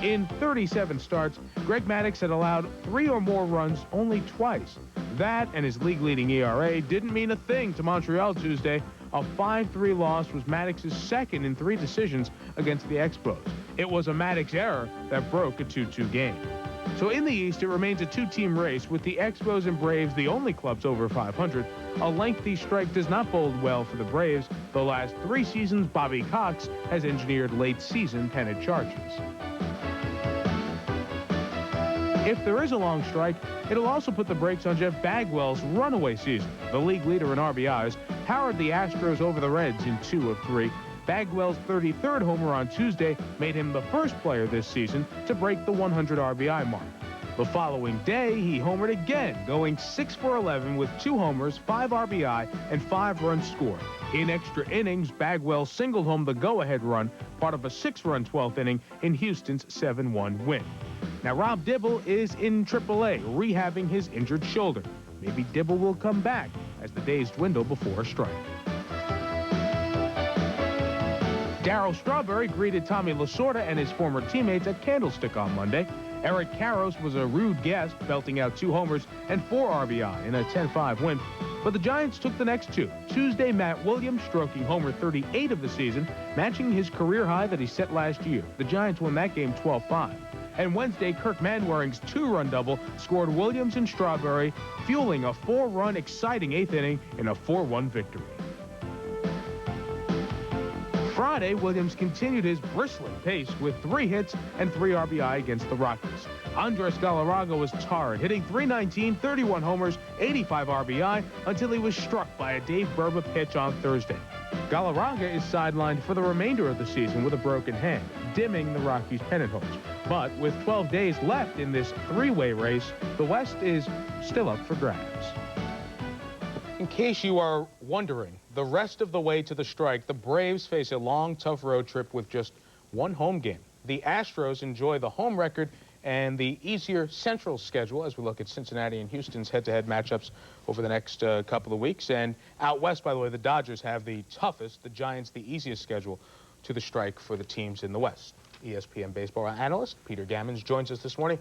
In 37 starts, Greg Maddux had allowed 3 or more runs only twice. That and his league-leading ERA didn't mean a thing to Montreal Tuesday. A 5-3 loss was Maddox's second in 3 decisions against the Expos. It was a Maddux error that broke a 2-2 game. So in the East, it remains a 2-team race, with the Expos and Braves the only clubs over 500. A lengthy strike does not bode well for the Braves. The last 3 seasons, Bobby Cox has engineered late-season pennant charges. If there is a long strike, it'll also put the brakes on Jeff Bagwell's runaway season. The league leader in RBIs powered the Astros over the Reds in 2 of 3. Bagwell's 33rd homer on Tuesday made him the first player this season to break the 100 RBI mark. The following day, he homered again, going 6 for 11 with 2 homers, 5 RBI, and 5 runs scored. In extra innings, Bagwell singled home the go-ahead run, part of a 6-run 12th inning in Houston's 7-1 win. Now, Rob Dibble is in AAA, rehabbing his injured shoulder. Maybe Dibble will come back as the days dwindle before a strike. Darryl Strawberry greeted Tommy Lasorda and his former teammates at Candlestick on Monday. Eric Karros was a rude guest, belting out 2 homers and 4 RBI in a 10-5 win. But the Giants took the next 2. Tuesday, Matt Williams stroking homer 38 of the season, matching his career high that he set last year. The Giants won that game 12-5. And Wednesday, Kirk Manwaring's 2-run double scored Williams and Strawberry, fueling a 4-run exciting 8th inning in a 4-1 victory. Friday, Williams continued his bristling pace with 3 hits and 3 RBI against the Rockies. Andres Galarraga was tarred, hitting .319, 31 homers, 85 RBI, until he was struck by a Dave Burba pitch on Thursday. Galarraga is sidelined for the remainder of the season with a broken hand, dimming the Rockies' pennant hopes. But with 12 days left in this 3-way race, the West is still up for grabs. In case you are wondering, the rest of the way to the strike, the Braves face a long, tough road trip with just 1 home game. The Astros enjoy the home record and the easier Central schedule as we look at Cincinnati and Houston's head-to-head matchups over the next couple of weeks. And out west, by the way, the Dodgers have the toughest, the Giants the easiest schedule to the strike for the teams in the West. ESPN baseball analyst Peter Gammons joins us this morning.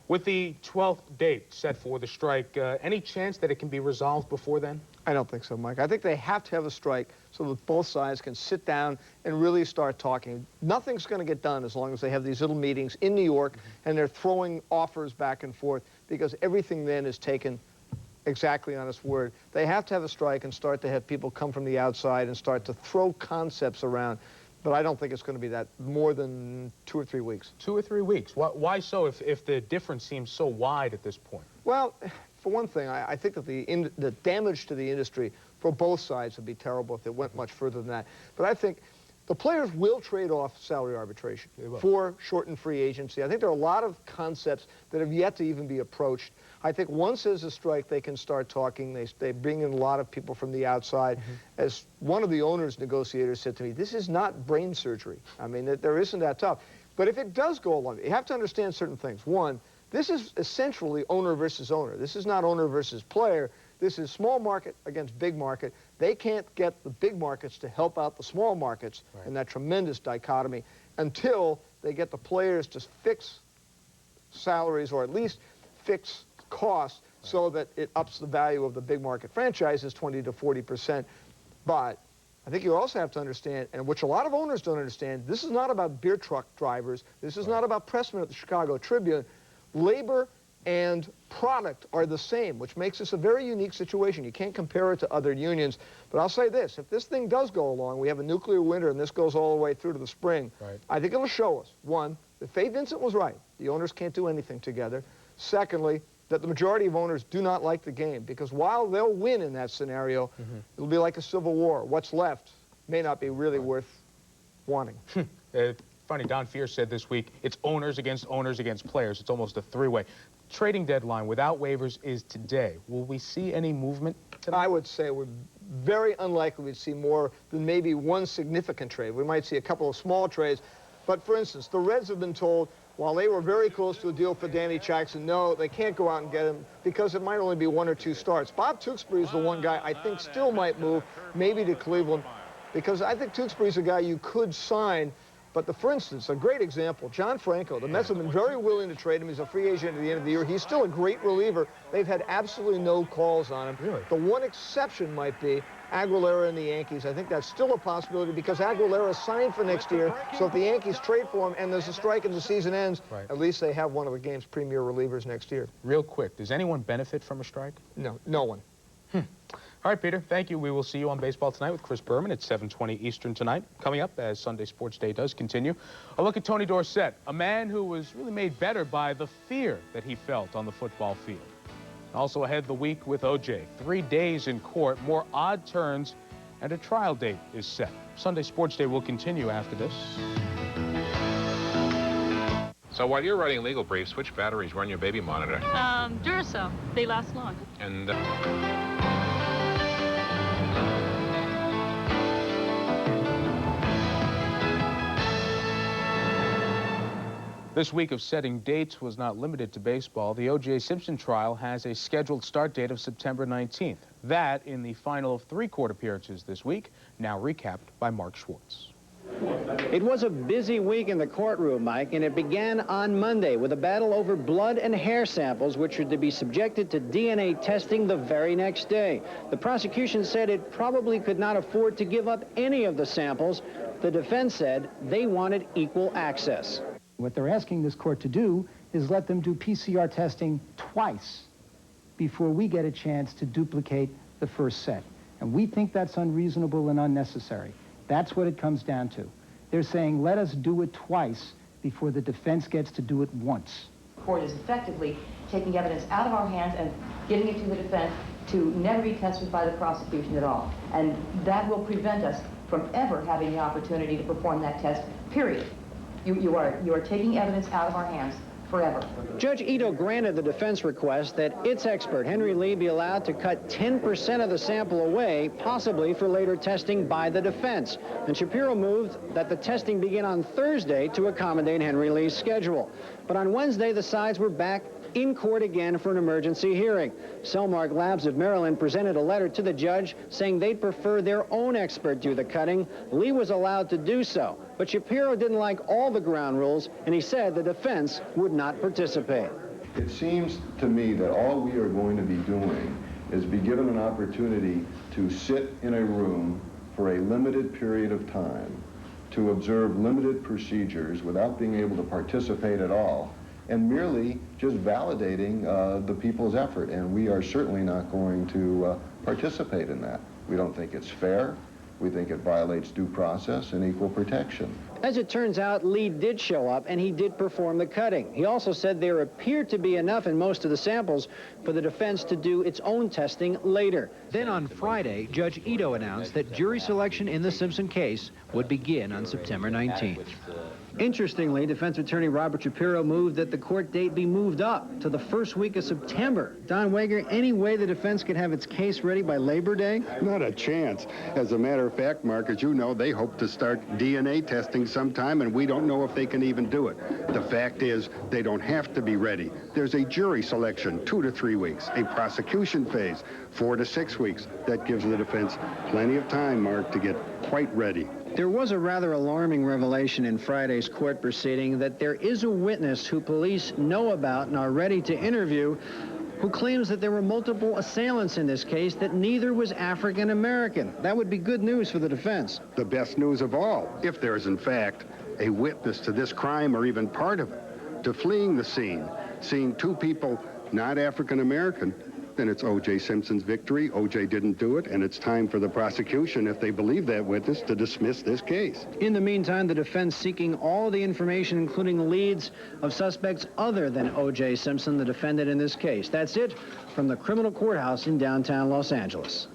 With the 12th date set for the strike, any chance that it can be resolved before then? I don't think so, Mike. I think they have to have a strike so that both sides can sit down and really start talking. Nothing's going to get done as long as they have these little meetings in New York and they're throwing offers back and forth, because everything then is taken exactly on its word. They have to have a strike and start to have people come from the outside and start to throw concepts around. But I don't think it's going to be that more than 2 or 3 weeks. 2 or 3 weeks. Why so if the difference seems so wide at this point? Well, for one thing, I think that the damage to the industry for both sides would be terrible if it went much further than that. But I think the players will trade off salary arbitration for shortened free agency. I think there are a lot of concepts that have yet to even be approached. I think once there's a strike, they can start talking. They bring in a lot of people from the outside. As one of the owners' negotiators said to me, this is not brain surgery. I mean, there isn't that tough. But if it does go along, you have to understand certain things. One, this is essentially owner versus owner. This is not owner versus player. This is small market against big market. They can't get the big markets to help out the small markets in that tremendous dichotomy until they get the players to fix salaries, or at least fix costs, so that it ups the value of the big market franchises 20 to 40%. But I think you also have to understand, and which a lot of owners don't understand, this is not about beer truck drivers. This is not about pressmen at the Chicago Tribune. Labor and product are the same, which makes this a very unique situation. You can't compare it to other unions. But I'll say this, if this thing does go along, we have a nuclear winter and this goes all the way through to the spring, I think it'll show us, one, that Faye Vincent was right. The owners can't do anything together. Secondly, that the majority of owners do not like the game, because while they'll win in that scenario, it'll be like a civil war. What's left may not be really worth wanting. Funny, Don Fierce said this week, it's owners against players. It's almost a three-way. Trading deadline without waivers is today. Will we see any movement tonight? I would say we're very unlikely we'd see more than maybe one significant trade. We might see a couple of small trades. But for instance, the Reds have been told, while they were very close to a deal for Danny Jackson, no, they can't go out and get him because it might only be 1 or 2 starts. Bob Tewksbury is the one guy I think still might move, maybe to Cleveland, because I think Tewksbury's a guy you could sign. But for instance, a great example, John Franco. The Mets have been very willing to trade him. He's a free agent at the end of the year. He's still a great reliever. They've had absolutely no calls on him. Really? The one exception might be Aguilera and the Yankees. I think that's still a possibility because Aguilera signed for next year. So if the Yankees trade for him and there's a strike and the season ends, at least they have one of the game's premier relievers next year. Real quick, does anyone benefit from a strike? No, no one. All right, Peter, thank you. We will see you on Baseball Tonight with Chris Berman at 7:20 Eastern tonight. Coming up, as Sunday Sports Day does continue, a look at Tony Dorsett, a man who was really made better by the fear that he felt on the football field. Also ahead the week with O.J. 3 days in court, more odd turns, and a trial date is set. Sunday Sports Day will continue after this. So while you're writing legal briefs, which batteries run your baby monitor? Duracell. They last long. And This week of setting dates was not limited to baseball. The O.J. Simpson trial has a scheduled start date of September 19th. That in the final of 3 court appearances this week, now recapped by Mark Schwartz. It was a busy week in the courtroom, Mike, and it began on Monday with a battle over blood and hair samples, which were to be subjected to DNA testing the very next day. The prosecution said it probably could not afford to give up any of the samples. The defense said they wanted equal access. What they're asking this court to do is let them do PCR testing twice before we get a chance to duplicate the first set. And we think that's unreasonable and unnecessary. That's what it comes down to. They're saying, let us do it twice before the defense gets to do it once. The court is effectively taking evidence out of our hands and giving it to the defense to never be tested by the prosecution at all. And that will prevent us from ever having the opportunity to perform that test, period. You are taking evidence out of our hands forever. Judge Ito granted the defense request that its expert, Henry Lee, be allowed to cut 10% of the sample away, possibly for later testing by the defense. And Shapiro moved that the testing begin on Thursday to accommodate Henry Lee's schedule. But on Wednesday, the sides were back in court again for an emergency hearing. Cellmark Labs of Maryland presented a letter to the judge saying they'd prefer their own expert do the cutting. Lee was allowed to do so, but Shapiro didn't like all the ground rules, and he said the defense would not participate. It seems to me that all we are going to be doing is be given an opportunity to sit in a room for a limited period of time, to observe limited procedures without being able to participate at all, and merely just validating the people's effort. And we are certainly not going to participate in that. We don't think it's fair. We think it violates due process and equal protection. As it turns out, Lee did show up, and he did perform the cutting. He also said there appeared to be enough in most of the samples for the defense to do its own testing later. Then on Friday, Judge Ito announced that jury selection in the Simpson case would begin on September 19th. Interestingly, defense attorney Robert Shapiro moved that the court date be moved up to the first week of September. Don Wager, any way the defense could have its case ready by Labor Day? Not a chance. As a matter of fact, Mark, as you know, they hope to start DNA testing sometime, and we don't know if they can even do it. The fact is, they don't have to be ready. There's a jury selection, 2 to 3 weeks, a prosecution phase, 4 to 6 weeks. That gives the defense plenty of time, Mark, to get quite ready. There was a rather alarming revelation in Friday's court proceeding that there is a witness who police know about and are ready to interview who claims that there were multiple assailants in this case, that neither was African American. That would be good news for the defense. The best news of all, if there is in fact a witness to this crime or even part of it, to fleeing the scene, seeing 2 people not African American, then it's O.J. Simpson's victory. O.J. didn't do it, and it's time for the prosecution, if they believe that witness, to dismiss this case. In the meantime, the defense seeking all the information, including leads of suspects other than O.J. Simpson, the defendant in this case. That's it from the criminal courthouse in downtown Los Angeles.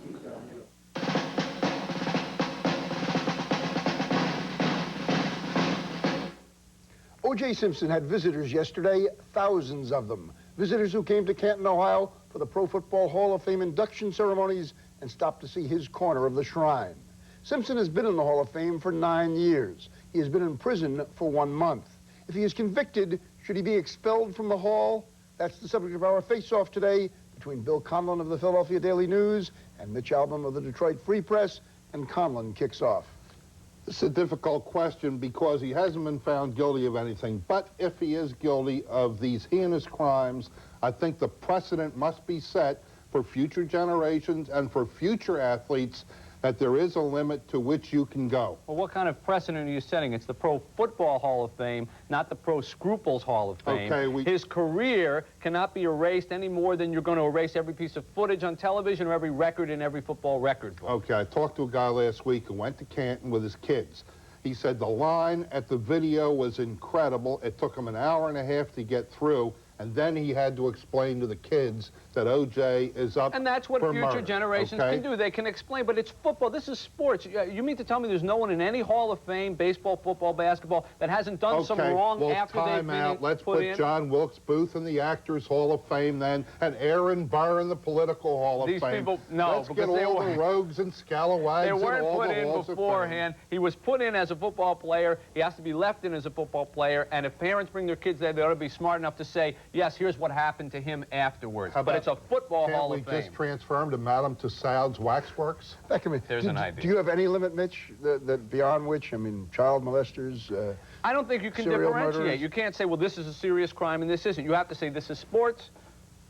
O.J. Simpson had visitors yesterday, thousands of them. Visitors who came to Canton, Ohio for the Pro Football Hall of Fame induction ceremonies and stopped to see his corner of the shrine. Simpson has been in the Hall of Fame for 9 years. He has been in prison for 1 month. If he is convicted, should he be expelled from the Hall? That's the subject of our face-off today between Bill Conlon of the Philadelphia Daily News and Mitch Albom of the Detroit Free Press, and Conlon kicks off. It's a difficult question because he hasn't been found guilty of anything. But if he is guilty of these heinous crimes, I think the precedent must be set for future generations and for future athletes that there is a limit to which you can go. Well, what kind of precedent are you setting? It's the Pro Football Hall of Fame, not the Pro Scruples Hall of Fame. Okay, his career cannot be erased any more than you're going to erase every piece of footage on television or every record in every football record book. Okay, I talked to a guy last week who went to Canton with his kids. He said the line at the video was incredible. It took him an hour and a half to get through, and then he had to explain to the kids that O.J. is up for murder. And that's what future generations can do. They can explain, but it's football. This is sports. You mean to tell me there's no one in any Hall of Fame, baseball, football, basketball, that hasn't done some wrong after they've been Let's put John Wilkes Booth in the Actors Hall of Fame then, and Aaron Burr in the Political Hall of Fame. These people, no, let's get all the rogues and scalawags. They weren't put in beforehand. He was put in as a football player. He has to be left in as a football player. And if parents bring their kids there, they ought to be smart enough to say, yes, here's what happened to him afterwards. But it's a football Hall of Fame. Can't we just transfer him to Madame Tussauds Waxworks? There's an idea. Do you have any limit, Mitch, that beyond which, I mean, child molesters, I don't think you can differentiate. Murderers? You can't say, well, this is a serious crime and this isn't. You have to say this is sports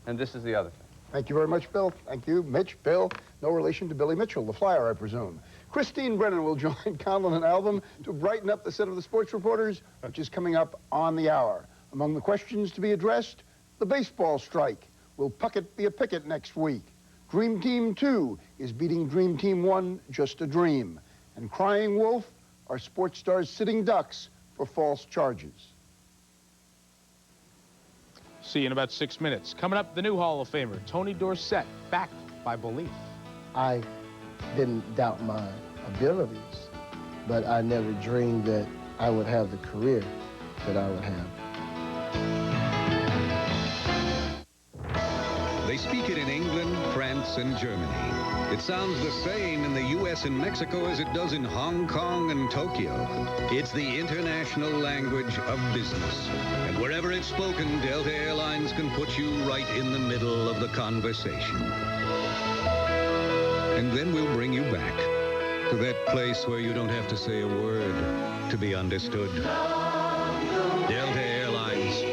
and this is the other thing. Thank you very much, Bill. Thank you, Mitch. Bill, no relation to Billy Mitchell, the flyer, I presume. Christine Brennan will join Conlon and Albom to brighten up the set of the Sports Reporters, which is coming up on the hour. Among the questions to be addressed, the baseball strike. Will Puckett be a picket next week? Dream Team 2 is beating Dream Team 1 just a dream. And Crying Wolf are sports stars sitting ducks for false charges. See you in about 6 minutes. Coming up, the new Hall of Famer, Tony Dorsett, backed by belief. I didn't doubt my abilities, but I never dreamed that I would have the career that I would have. They speak it in England, France, and Germany. It sounds the same in the U.S. and Mexico as it does in Hong Kong and Tokyo. It's the international language of business. And wherever it's spoken, Delta Airlines can put you right in the middle of the conversation. And then we'll bring you back to that place where you don't have to say a word to be understood. Delta Airlines.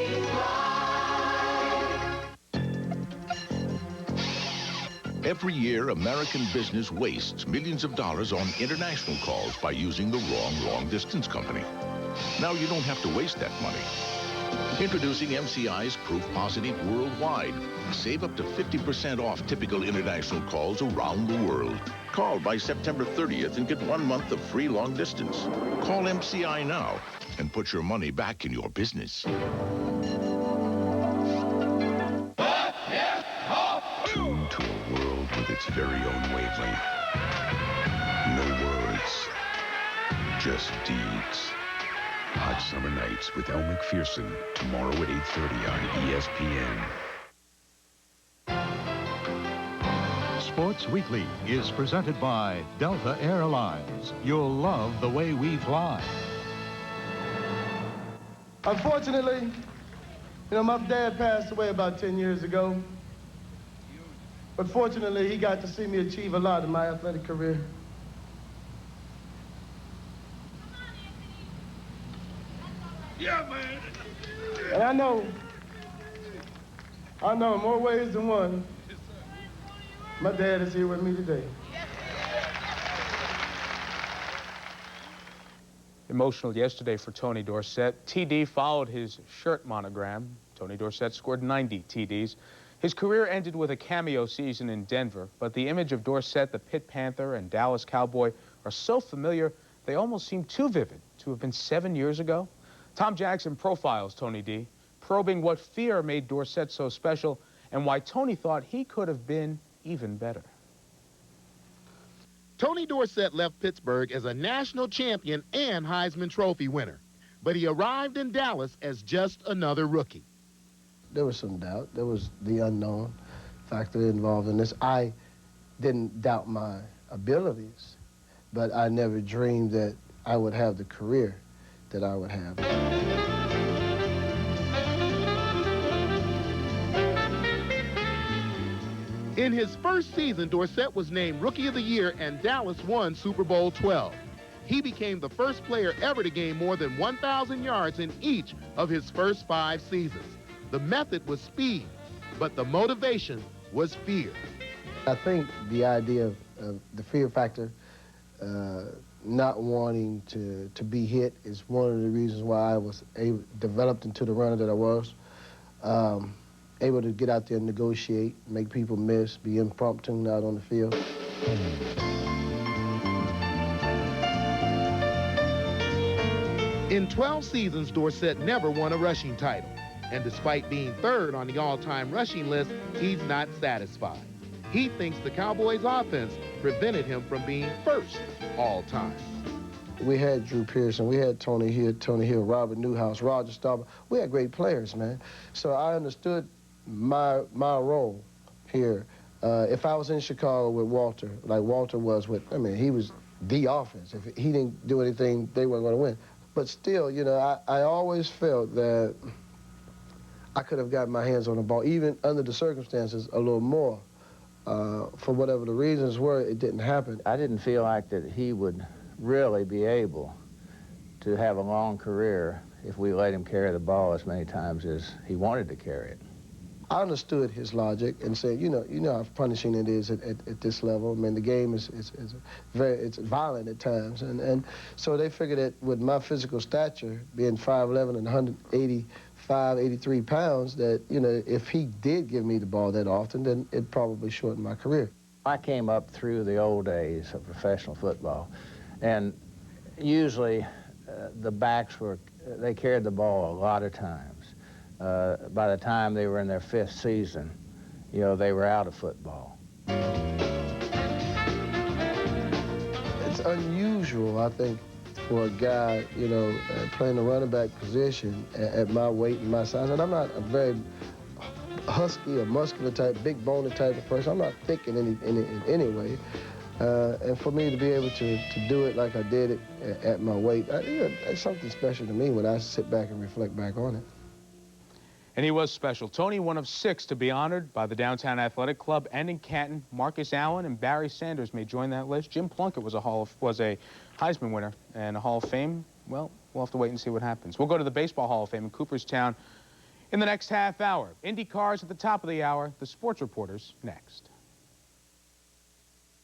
Every year, American business wastes millions of dollars on international calls by using the wrong long-distance company. Now you don't have to waste that money. Introducing MCI's Proof Positive Worldwide. Save up to 50% off typical international calls around the world. Call by September 30th and get 1 month of free long distance. Call MCI now and put your money back in your business. Tuned to a world with its very own wavelength. No words, just deeds. Hot Summer Nights with Elle McPherson, tomorrow at 8:30 on ESPN. Sports Weekly is presented by Delta Airlines. You'll love the way we fly. Unfortunately, my dad passed away about 10 years ago. But fortunately, he got to see me achieve a lot in my athletic career. Yeah, man. And I know in more ways than one, my dad is here with me today. Emotional yesterday for Tony Dorsett. TD followed his shirt monogram. Tony Dorsett scored 90 TDs. His career ended with a cameo season in Denver, but the image of Dorsett, the Pitt Panther, and Dallas Cowboy are so familiar, they almost seem too vivid to have been 7 years ago. Tom Jackson profiles Tony D, probing what fear made Dorsett so special and why Tony thought he could have been even better. Tony Dorsett left Pittsburgh as a national champion and Heisman Trophy winner, but he arrived in Dallas as just another rookie. There was some doubt. There was the unknown factor involved in this. I didn't doubt my abilities, but I never dreamed that I would have the career that I would have. In his first season, Dorsett was named Rookie of the Year and Dallas won Super Bowl 12. He became the first player ever to gain more than 1,000 yards in each of his first 5 seasons. The method was speed, but the motivation was fear. I think the idea of the fear factor, not wanting to be hit, is one of the reasons why I was developed into the runner that I was. Able to get out there and negotiate, make people miss, be impromptu out on the field. In 12 seasons, Dorsett never won a rushing title. And despite being third on the all-time rushing list, he's not satisfied. He thinks the Cowboys' offense prevented him from being first all-time. We had Drew Pearson, we had Tony Hill, Robert Newhouse, Roger Staubach. We had great players, man. So I understood my role here. If I was in Chicago with Walter, like Walter was with, he was the offense. If he didn't do anything, they weren't going to win. But still, I always felt that I could have gotten my hands on the ball, even under the circumstances, a little more. For whatever the reasons were, it didn't happen. I didn't feel like that he would really be able to have a long career if we let him carry the ball as many times as he wanted to carry it. I understood his logic and said, you know how punishing it is at this level. The game is it's violent at times, and so they figured that with my physical stature, being 5'11" and 185, 83 pounds, that if he did give me the ball that often, then it probably shortened my career. I came up through the old days of professional football, and usually the backs they carried the ball a lot of times. By the time they were in their 5th season, they were out of football. It's unusual, I think, for a guy, playing the running back position at my weight and my size. And I'm not a very husky or muscular type, big boned type of person. I'm not thick in any way. And for me to be able to do it like I did it at my weight, it's something special to me when I sit back and reflect back on it. And he was special. Tony, one of 6 to be honored by the Downtown Athletic Club and in Canton. Marcus Allen and Barry Sanders may join that list. Jim Plunkett was a Heisman winner and a Hall of Fame. Well, we'll have to wait and see what happens. We'll go to the Baseball Hall of Fame in Cooperstown in the next half hour. Indy cars at the top of the hour. The sports reporters next.